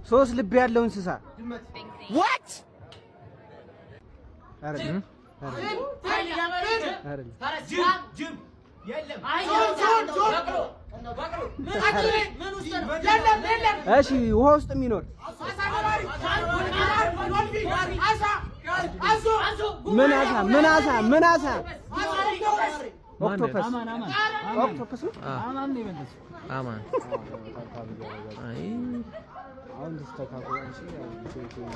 ሶስት ልብ ያለው እንስሳ what አይደለም ጅብ የለም እሺ ውሃ ውስጥ የሚኖር ምን አሳ ኦክቶፐስ አማን ነው የመለሰው አማን አይ አሁን ተስተካክሎ እንጂ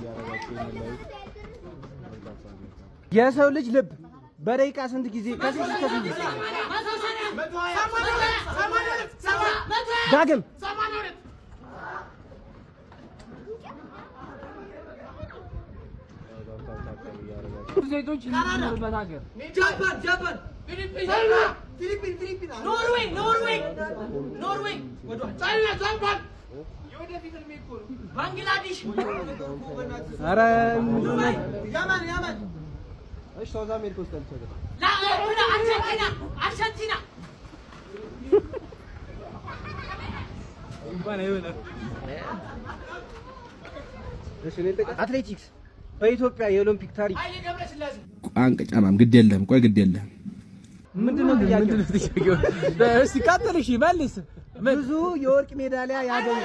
ያረጋችሁ ነው የሰው ልጅ ልብ በደቂቃ ስንት ጊዜ ከስንት ዳግም ዜቶች የሚኖርበት ሀገር ጃፓን ፊሊፒን ኖርዌይ ቻይና ጃፓን ባንግላዴሽ ኧረ ያማን እሺ ሳውዝ አሜሪካ ውስጥ አልተሰገደ አርጀንቲና እንኳን አይሆንም አትሌቲክስ በኢትዮጵያ የኦሎምፒክ ታሪክ አንቀጫማም ግድ የለም ቆይ ግድ የለም ምንድነው ጥያቄው እስቲ ካተልሽ ይመልስ ብዙ የወርቅ ሜዳሊያ ያገኙ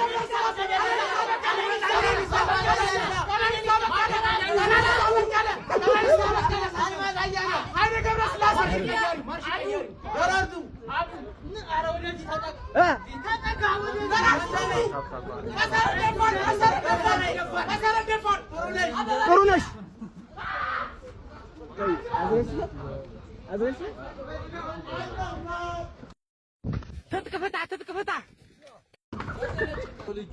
ጥሩነሽ ተጥቅፈታ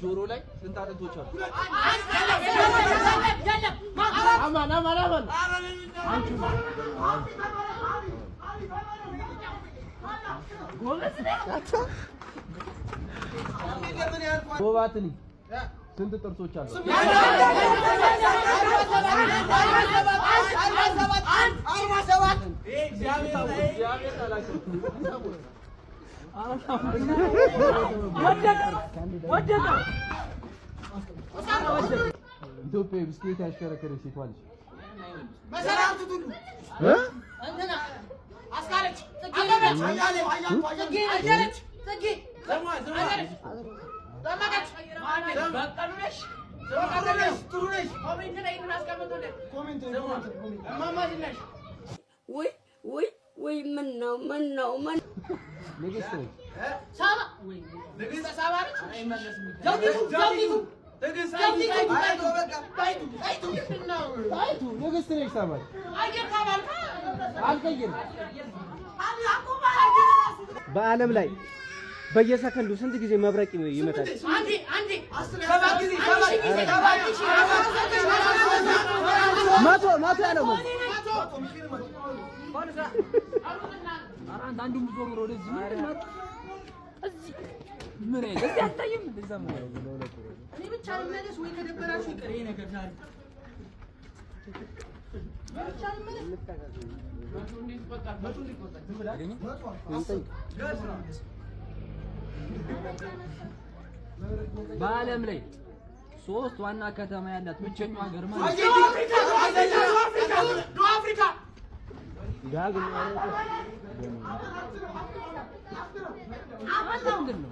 ጆሮ ላይ ስንት አጥንቶች አሉ? አማን ጎባትኒ ስንት ጥርሶች አሉ? ወደቀ ኢትዮጵያ ብስክሌት ያሽከረከረች ሴት ልጅ መሰራቱ ሁሉ እንትና አስካለች ወይ ምን ነው ንግስት ሳባ ንግስት ሳባ አይመለስም ጃውቲቱ ንግስት ነሽ ሳባ አልቀይርም በዓለም ላይ በየሰከንዱ ስንት ጊዜ መብረቅ ይመታል? አንዴ 7 ጊዜ መቶ ያለው አንዱም ዞሮ ወደዚህ እዚህ ምን አይደል እዚህ አታይም እንደዛ ምን እኔ ብቻ ልመለስ ወይ ከደበራችሁ ይቀር ይሄ ነገር ዛሬ ብቻ ልመለስ በዓለም ላይ 3 ዋና ከተማ ያላት ብቸኛዋ ሀገር ማለት ነው አፍሪካ ዳግም ነው